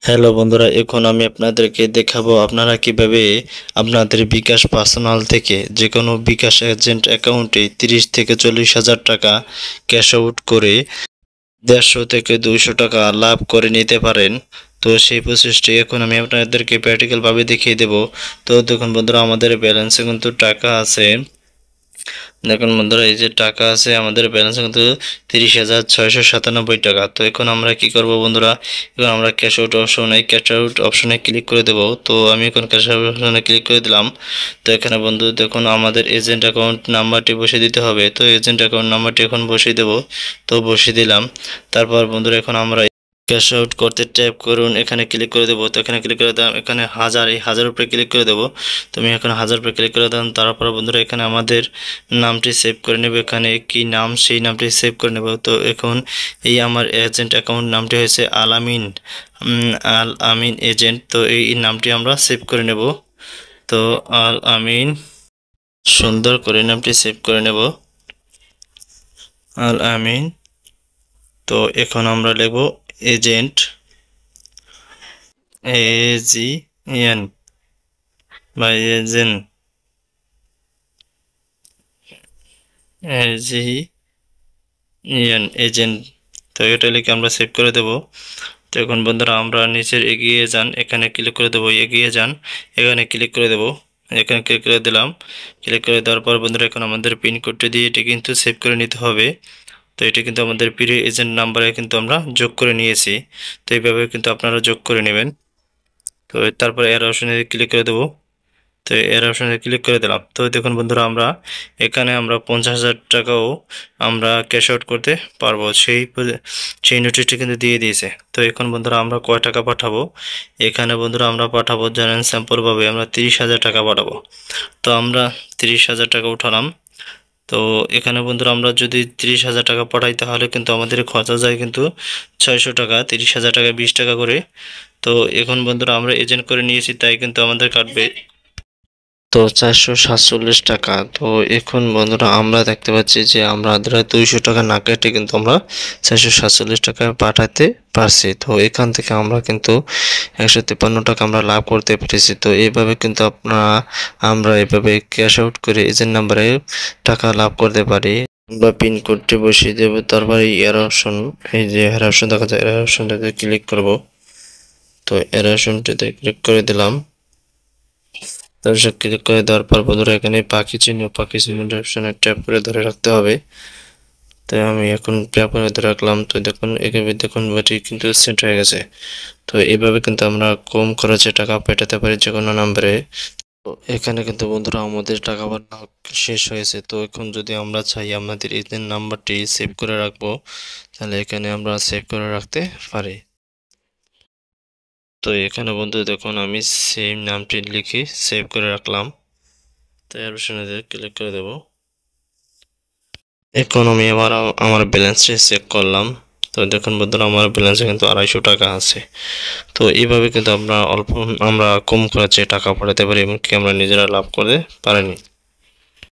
Hello বন্ধুরা, এখন আমি আপনাদেরকে দেখাবো আপনারা কিভাবে আপনাদের বিকাশ পার্সোনাল থেকে যে কোনো বিকাশ এজেন্ট অ্যাকাউন্টে 30 থেকে 40 হাজার টাকা ক্যাশ আউট করে 150 থেকে 200 টাকা লাভ করে নিতে পারেন। তো সেই প্রসেসটি এখন আমি আপনাদেরকে প্র্যাকটিক্যালভাবে দেখিয়ে দেব। তো দেখুন বন্ধুরা, আমাদের ব্যালেন্সে কিন্তু টাকা আছে। দেখুন বন্ধুরা, এই যে টাকা আছে আমাদের ব্যালেন্স কিন্তু 30,697 টাকা। তো এখন আমরা কি করব বন্ধুরা, এখন আমরা ক্যাশ আউট অপশনে ক্লিক করে দেব। তো আমি এখন ক্যাশ আউট অপশনে ক্লিক করে দিলাম। তো এখানে বন্ধু দেখুন আমাদের এজেন্ট অ্যাকাউন্ট নাম্বারটি বসিয়ে দিতে হবে। তো এজেন্ট অ্যাকাউন্ট নাম্বারটি এখন বসিয়ে দেব। তো বসিয়ে দিলাম। তারপর বন্ধুরা এখন আমরা ক্যাশ আউট করতে ট্যাপ করুন, এখানে ক্লিক করে দেবো। তো এখানে ক্লিক করে দিলাম, এখানে এই হাজার উপরে ক্লিক করে দেবো। তো আমি এখন 1000 উপরে ক্লিক করে দিলাম। তারপর বন্ধুরা এখানে আমাদের নামটি সেভ করে নেব, এখানে কি নাম সেই নামটি সেভ করে নেব। তো এখন এই আমার এজেন্ট অ্যাকাউন্ট নামটি হয়েছে আল আমিন এজেন্ট। তো এই নামটি আমরা সেভ করে নেব। তো আল আমিন, সুন্দর করে নামটি সেভ করে নেব, আল আমিন। তো এখন আমরা লিখব এজেন্ট, AGN বা এজেন্ট। তো এটা লিখে আমরা সেভ করে দেব। তো এখন বন্ধুরা আমরা নিচের এগিয়ে যান, এখানে ক্লিক করে দেবো, এগিয়ে যান, এখানে ক্লিক করে দেবো, এখানে ক্লিক করে দিলাম। ক্লিক করে দেওয়ার পর বন্ধুরা এখন আমাদের পিন কোডটি দিয়ে এটি কিন্তু সেভ করে নিতে হবে। তো এটি কিন্তু আমাদের প্রিয় এজেন্ট নাম্বারে কিন্তু আমরা যোগ করে নিয়েছি। তো এইভাবে কিন্তু আপনারা যোগ করে নেবেন। তো তারপরে এর অপশনে ক্লিক করে দেবো। তো এর অপশনে ক্লিক করে দিলাম। তো দেখুন বন্ধুরা, এখানে আমরা 50,000 টাকাও আমরা ক্যাশ আউট করতে পারবো, সেই নোটিশটি কিন্তু দিয়ে দিয়েছে। তো এখন বন্ধুরা আমরা কয় টাকা পাঠাবো, এখানে বন্ধুরা আমরা পাঠাবো জানেন স্যাম্পলভাবে আমরা 30,000 টাকা পাঠাবো। তো আমরা 30,000 টাকা উঠালাম। তো এখানে বন্ধুরা আমরা যদি 30,000 টাকা পাঠাই তাহলে কিন্তু আমাদের খরচা যায় কিন্তু 600 টাকা, 30,000 টাকা 20 টাকা করে। তো এখন বন্ধুরা আমরা এজেন্ট করে নিয়েছি, তাই কিন্তু আমাদের কাটবে তো 447 টাকা। তো এখন বন্ধুরা আমরা দেখতে পাচ্ছি যে আমরা 200 টাকা না কেটে কিন্তু আমরা 447 টাকা পাঠাতে পারছি। তো এখান থেকে আমরা কিন্তু 153 টাকা আমরা লাভ করতে পেরেছি। তো এইভাবে কিন্তু আমরা এইভাবে ক্যাশ আউট করে এজেন্ট নাম্বারে টাকা লাভ করতে পারি। আমরা পিন কোডটি বসিয়ে দেব, তারপরে এর অপশন, এই যে এর অপশন দেখা যায়, এর অপশনটাতে ক্লিক করব। তো এর অপশনটিতে ক্লিক করে দিলাম। তারপর ক্লিক করে দেওয়ার পর বন্ধুরা এখানে পাখি চিহ্ন অপশনে ট্যাপ করে ধরে রাখতে হবে। তাই আমি এখন ট্যাপ করে ধরে রাখলাম। তো দেখুন এখানে দেখুন এটি কিন্তু সেট হয়ে গেছে। তো এইভাবে কিন্তু আমরা কম খরচে টাকা পাঠাতে পারি যে কোনো নাম্বারে। তো এখানে কিন্তু বন্ধুরা আমাদের টাকা পাঠানো শেষ হয়েছে। তো এখন যদি আমরা চাই আমাদের এই নাম্বারটি সেভ করে রাখবো, তাহলে এখানে আমরা সেভ করে রাখতে পারি। তো এখানে বন্ধু দেখুন আমি সেম নামটি লিখে সেভ করে রাখলাম। তো এর অপশনে ক্লিক করে দেব। এখন আমি আবার আমার ব্যালেন্সটি চেক করলাম। তো দেখুন বন্ধুরা আমার ব্যালেন্সে কিন্তু 250 টাকা আছে। তো এইভাবে কিন্তু আমরা কম খরচে টাকা পাঠাতে পারি, এমনকি আমরা নিজেরা লাভ করতে পারিনি।